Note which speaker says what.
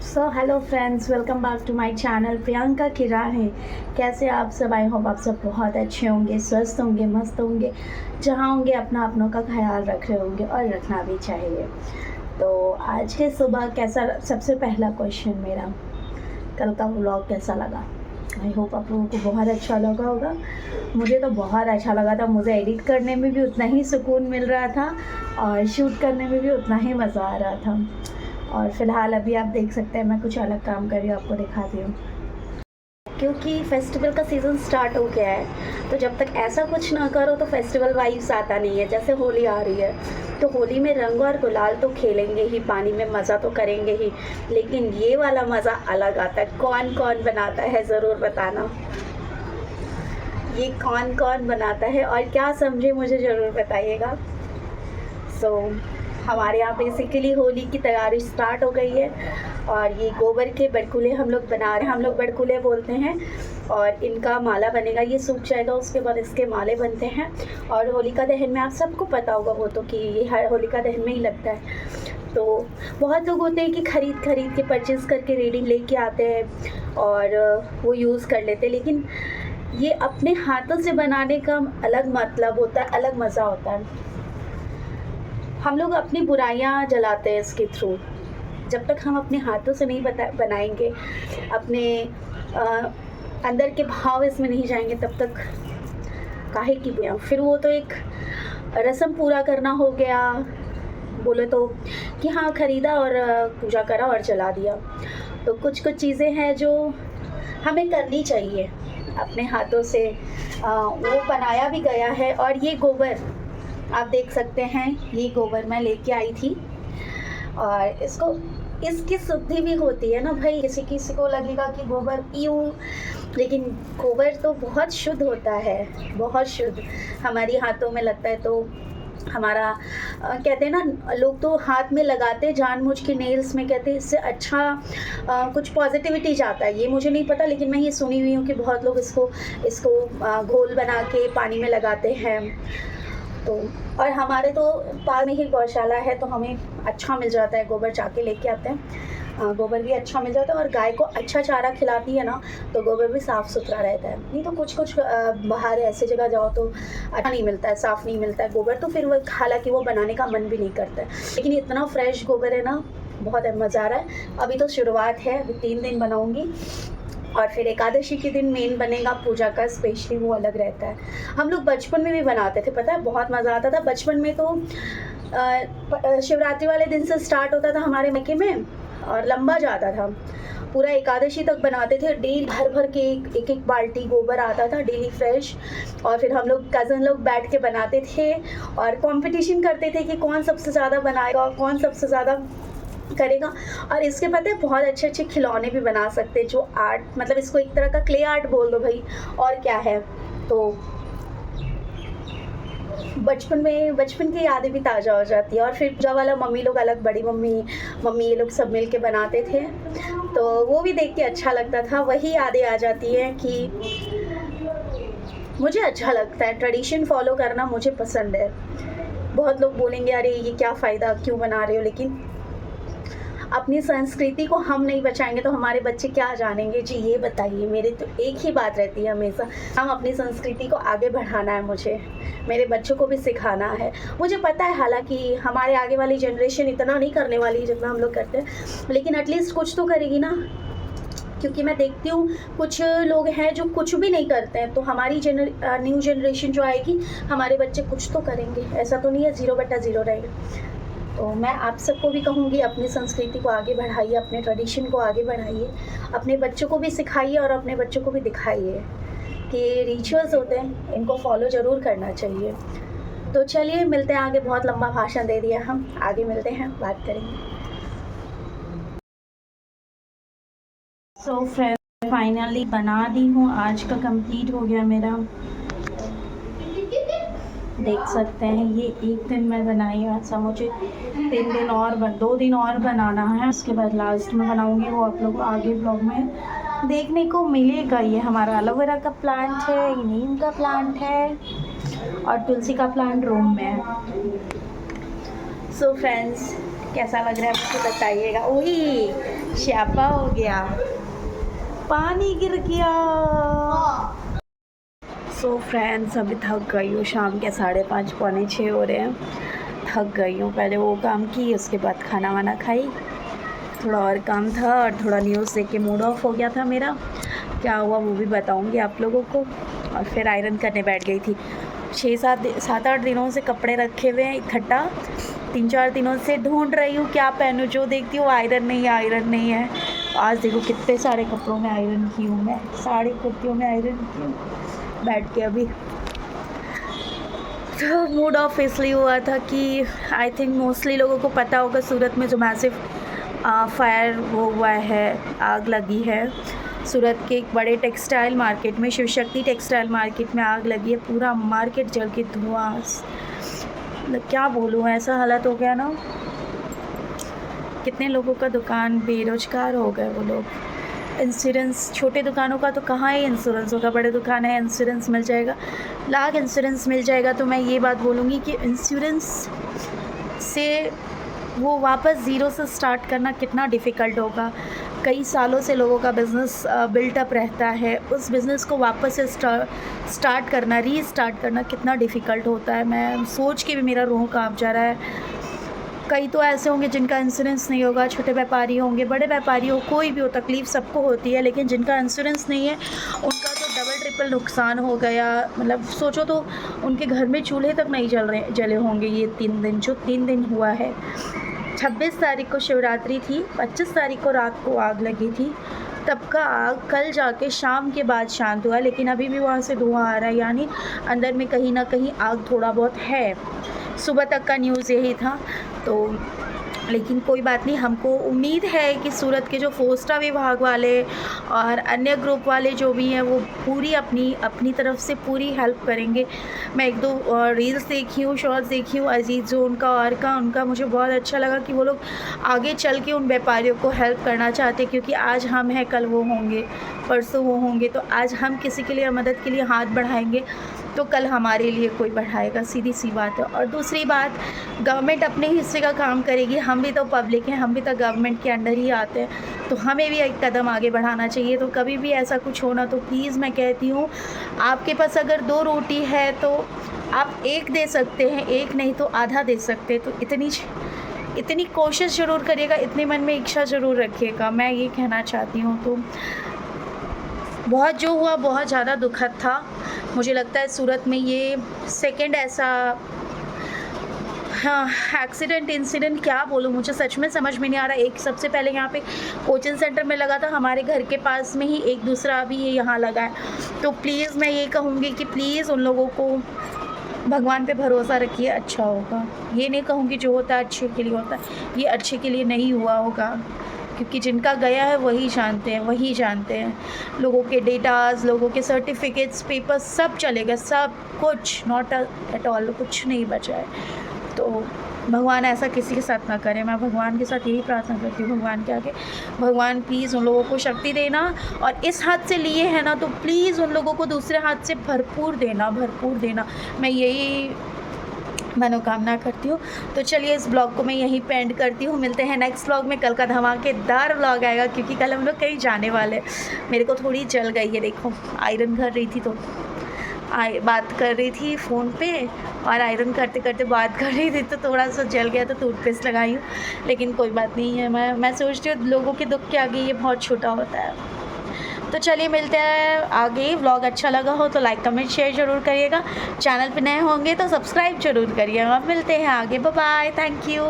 Speaker 1: So hello friends, welcome back to my channel Priyanka की राहें। कैसे आप सब? आई होप आप सब बहुत अच्छे होंगे, स्वस्थ होंगे, मस्त होंगे, जहाँ होंगे अपना अपनों का ख्याल रख रहे होंगे और रखना भी चाहिए। तो आज के सुबह कैसा, सबसे पहला क्वेश्चन मेरा, कल का व्लॉग कैसा लगा? आई होप आप लोगों को बहुत अच्छा लगा होगा। मुझे तो बहुत अच्छा लगा था। मुझे एडिट करने में भी उतना ही सुकून मिल रहा था और शूट करने में भी उतना ही मज़ा आ रहा था। और फ़िलहाल अभी आप देख सकते हैं मैं कुछ अलग काम कर रही हूँ, आपको दिखाती हूँ। क्योंकि फेस्टिवल का सीज़न स्टार्ट हो गया है, तो जब तक ऐसा कुछ ना करो तो फेस्टिवल वाइब्स आता नहीं है। जैसे होली आ रही है तो होली में रंग और गुलाल तो खेलेंगे ही, पानी में मज़ा तो करेंगे ही, लेकिन ये वाला मज़ा अलग आता है। कौन कौन बनाता है ज़रूर बताना, ये कौन कौन बनाता है और क्या समझे मुझे ज़रूर बताइएगा। हमारे यहाँ बेसिकली होली की तैयारी स्टार्ट हो गई है और ये गोबर के बड़कुले हम लोग बना रहे हैं। हम लोग बड़कुले बोलते हैं और इनका माला बनेगा। ये सूख जाएगा, उसके बाद इसके माले बनते हैं। और होलिका दहन में आप सबको पता होगा वो तो, कि ये हर होलिका दहन में ही लगता है। तो बहुत लोग होते हैं कि खरीद के परचेज़ करके रेडी लेके आते हैं और वो यूज़ कर लेते हैं, लेकिन ये अपने हाथों से बनाने का अलग मतलब होता है, अलग मज़ा होता है। हम लोग अपनी बुराइयां जलाते हैं इसके थ्रू। जब तक हम अपने हाथों से नहीं बनाएंगे, अपने अंदर के भाव इसमें नहीं जाएंगे, तब तक काहे की बुराइयां। फिर वो तो एक रस्म पूरा करना हो गया, बोले तो कि हाँ खरीदा और पूजा करा और जला दिया। तो कुछ चीज़ें हैं जो हमें करनी चाहिए अपने हाथों से। वो बनाया भी गया है। और ये गोबर आप देख सकते हैं, ये गोबर मैं लेके आई थी और इसकी शुद्धि भी होती है ना भाई। किसी को लगेगा कि गोबर यूँ, लेकिन गोबर तो बहुत शुद्ध होता है, बहुत शुद्ध। हमारी हाथों में लगता है तो हमारा कहते हैं ना, लोग तो हाथ में लगाते जानबूझ के नेल्स में, कहते हैं इससे अच्छा कुछ पॉजिटिविटी जाता है। ये मुझे नहीं पता, लेकिन मैं ये सुनी हुई हूँ कि बहुत लोग इसको घोल बना के पानी में लगाते हैं। तो और हमारे तो पास में ही गौशाला है, तो हमें अच्छा मिल जाता है गोबर, जाके लेके आते हैं। गोबर भी अच्छा मिल जाता है और गाय को अच्छा चारा खिलाती है ना, तो गोबर भी साफ़ सुथरा रहता है। नहीं तो कुछ बाहर ऐसे जगह जाओ तो अच्छा नहीं मिलता है, साफ़ नहीं मिलता है गोबर, तो फिर वो हालांकि वो बनाने का मन भी नहीं करता है। लेकिन इतना फ्रेश गोबर है ना, बहुत मज़ा आ रहा है। अभी तो शुरुआत है, अभी 3 दिन बनाऊँगी और फिर एकादशी के दिन मेन बनेगा पूजा का, स्पेशली वो अलग रहता है। हम लोग बचपन में भी बनाते थे, पता है बहुत मज़ा आता था। बचपन में तो शिवरात्रि वाले दिन से स्टार्ट होता था हमारे मक्के में और लंबा जाता था, पूरा एकादशी तक बनाते थे। डेली भर के एक बाल्टी गोबर आता था डेली फ्रेश। और फिर हम लोग कज़न लोग बैठ के बनाते थे और कंपटीशन करते थे कि कौन सबसे ज़्यादा बनाएगा और कौन सबसे ज़्यादा करेगा। और इसके पता है बहुत अच्छे खिलौने भी बना सकते हैं, जो आर्ट, मतलब इसको एक तरह का क्ले आर्ट बोल दो भाई, और क्या है। तो बचपन की यादें भी ताज़ा हो जाती है। और फिर पूजा वाला मम्मी लोग अलग, बड़ी मम्मी ये लोग सब मिल के बनाते थे, तो वो भी देख के अच्छा लगता था। वही यादें आ जाती हैं कि मुझे अच्छा लगता है, ट्रेडिशन फॉलो करना मुझे पसंद है। बहुत लोग बोलेंगे अरे ये क्या फ़ायदा, क्यों बना रहे हो, लेकिन अपनी संस्कृति को हम नहीं बचाएंगे तो हमारे बच्चे क्या जानेंगे जी। ये बताइए, मेरे तो एक ही बात रहती है हमेशा, हम अपनी संस्कृति को आगे बढ़ाना है, मुझे मेरे बच्चों को भी सिखाना है। मुझे पता है हालांकि हमारे आगे वाली जनरेशन इतना नहीं करने वाली जितना हम लोग करते हैं, लेकिन एटलीस्ट कुछ तो करेगी ना। क्योंकि मैं देखती हूँ कुछ लोग हैं जो कुछ भी नहीं करते हैं, तो हमारी न्यू जनरेशन जो आएगी, हमारे बच्चे कुछ तो करेंगे। ऐसा तो नहीं है 0/0 रहेगा। तो मैं आप सबको भी कहूँगी, अपनी संस्कृति को आगे बढ़ाइए, अपने ट्रेडिशन को आगे बढ़ाइए, अपने बच्चों को भी सिखाइए और अपने बच्चों को भी दिखाइए कि रिचुअल्स होते हैं, इनको फॉलो ज़रूर करना चाहिए। तो चलिए मिलते हैं आगे, बहुत लंबा भाषण दे दिया, हम आगे मिलते हैं, बात करेंगे। सो फ्रेंड, फाइनली बना दी हूँ, आज का कंप्लीट हो गया मेरा, देख सकते हैं। ये एक दिन में बनाई है, ऐसा मुझे 2 दिन और बनाना है, उसके बाद लास्ट में बनाऊंगी। वो आप लोग आगे ब्लॉग में देखने को मिलेगा। ये हमारा एलोवेरा का प्लांट है, ये नीम का प्लांट है और तुलसी का प्लांट रूम में है। सो फ्रेंड्स, कैसा लग रहा है मुझे बताइएगा। वही श्यापा हो गया, पानी गिर गया। सो फ्रेंड्स, अभी थक गई हूँ, शाम के 5:30 पौने 6 हो रहे हैं। थक गई हूँ, पहले वो काम की, उसके बाद खाना वाना खाई, थोड़ा और काम था और थोड़ा न्यूज़ देख के मूड ऑफ हो गया था मेरा। क्या हुआ वो भी बताऊंगी आप लोगों को। और फिर आयरन करने बैठ गई थी। 7-8 दिनों से कपड़े रखे हुए हैं इकट्ठा, 3-4 दिनों से ढूंढ रही हूँ क्या पहनूँ, जो देखती हूँ आयरन नहीं है। आज देखो कितने सारे कपड़ों में आयरन की हूँ मैं, साड़ी कुर्तियों में आयरन की हूँ बैठ के। अभी तो मूड ऑफ इसलिए हुआ था कि आई थिंक मोस्टली लोगों को पता होगा सूरत में जो मैसिव फायर वो हुआ है, आग लगी है। सूरत के एक बड़े टेक्सटाइल मार्केट में, शिव शक्ति टेक्सटाइल मार्केट में आग लगी है। पूरा मार्केट जल के धुआं, मतलब क्या बोलूँ, ऐसा हालत हो गया ना। कितने लोगों का दुकान बेरोजगार हो गए वो लोग। इंश्योरेंस, छोटे दुकानों का तो कहाँ ही इंश्योरेंस होगा, बड़े दुकान है इंश्योरेंस मिल जाएगा, लाख इंश्योरेंस मिल जाएगा। तो मैं ये बात बोलूँगी कि इंश्योरेंस से वो वापस ज़ीरो से स्टार्ट करना कितना डिफ़िकल्ट होगा। कई सालों से लोगों का बिज़नेस बिल्टअप रहता है, उस बिज़नेस को वापस से स्टार्ट करना, रीस्टार्ट करना कितना डिफ़िकल्ट होता है। मैं सोच के भी मेरा रूह काँप जा रहा है। कई तो ऐसे होंगे जिनका इंश्योरेंस नहीं होगा, छोटे व्यापारी होंगे, बड़े व्यापारी हो, कोई भी हो, तकलीफ़ सबको होती है, लेकिन जिनका इंश्योरेंस नहीं है उनका तो डबल ट्रिपल नुकसान हो गया। मतलब सोचो तो उनके घर में चूल्हे तक नहीं जले होंगे ये 3 दिन, जो 3 दिन हुआ है। 26 तारीख को शिवरात्रि थी, 25 तारीख को रात को आग लगी थी, तब का आग कल जाके शाम के बाद शांत हुआ, लेकिन अभी भी वहाँ से धुआं आ रहा है, यानी अंदर में कहीं ना कहीं आग थोड़ा बहुत है। सुबह तक का न्यूज़ यही था। तो लेकिन कोई बात नहीं, हमको उम्मीद है कि सूरत के जो फोस्टा विभाग वाले और अन्य ग्रुप वाले जो भी हैं वो पूरी अपनी तरफ से पूरी हेल्प करेंगे। मैं 1-2 रील्स देखी हूँ, शॉर्ट्स देखी हूँ अजीत जोन का और उनका मुझे बहुत अच्छा लगा कि वो लोग आगे चल के उन व्यापारियों को हेल्प करना चाहते, क्योंकि आज हम हैं, कल वो होंगे, परसों वो होंगे। तो आज हम किसी के लिए मदद के लिए हाथ बढ़ाएंगे तो कल हमारे लिए कोई बढ़ाएगा, सीधी सी बात है। और दूसरी बात, गवर्नमेंट अपने हिस्से का काम करेगी, हम भी तो पब्लिक हैं, हम भी तो गवर्नमेंट के अंडर ही आते हैं, तो हमें भी एक कदम आगे बढ़ाना चाहिए। तो कभी भी ऐसा कुछ होना तो प्लीज़ मैं कहती हूँ, आपके पास अगर 2 रोटी है तो आप 1 दे सकते हैं, 1 नहीं तो आधा दे सकते हैं। तो इतनी कोशिश ज़रूर करिएगा, इतने मन में इच्छा ज़रूर रखिएगा, मैं ये कहना चाहती हूँ। तो बहुत जो हुआ बहुत ज़्यादा दुखद था। मुझे लगता है सूरत में ये सेकंड ऐसा एक्सीडेंट इंसिडेंट, क्या बोलूँ, मुझे सच में समझ में नहीं आ रहा। एक सबसे पहले यहाँ पे कोचिंग सेंटर में लगा था, हमारे घर के पास में ही एक दूसरा भी यहाँ लगा है। तो प्लीज़ मैं ये कहूँगी कि प्लीज़ उन लोगों को भगवान पे भरोसा रखिए, अच्छा होगा। ये नहीं कहूँगी जो होता है अच्छे के लिए होता है, ये अच्छे के लिए नहीं हुआ होगा, क्योंकि जिनका गया है वही जानते हैं। लोगों के डेटाज, लोगों के सर्टिफिकेट्स, पेपर्स सब चलेगा, सब कुछ, नॉट एट ऑल, कुछ नहीं बचा है। तो भगवान ऐसा किसी के साथ ना करे। मैं भगवान के साथ यही प्रार्थना करती हूँ, भगवान के आगे, भगवान प्लीज़ उन लोगों को शक्ति देना, और इस हाथ से लिए है ना तो प्लीज़ उन लोगों को दूसरे हाथ से भरपूर देना। मैं यही मनोकामना करती हूँ। तो चलिए इस ब्लॉग को मैं यहीं पे एंड करती हूँ, मिलते हैं नेक्स्ट ब्लॉग में। कल का धमाकेदार ब्लॉग आएगा, क्योंकि कल हम लोग कहीं जाने वाले। मेरे को थोड़ी जल गई है, देखो आयरन कर रही थी तो बात कर रही थी फ़ोन पे, और आयरन करते करते बात कर रही थी तो थोड़ा सा जल गया, तो टूथपेस्ट लगाई हूँ। लेकिन कोई बात नहीं है, मैं सोचती हूँ लोगों के दुख के आगे ये बहुत छोटा होता है। तो चलिए मिलते हैं आगे। व्लॉग अच्छा लगा हो तो लाइक कमेंट शेयर ज़रूर करिएगा, चैनल पे नए होंगे तो सब्सक्राइब ज़रूर करिएगा। मिलते हैं आगे, बाय बाय, थैंक यू।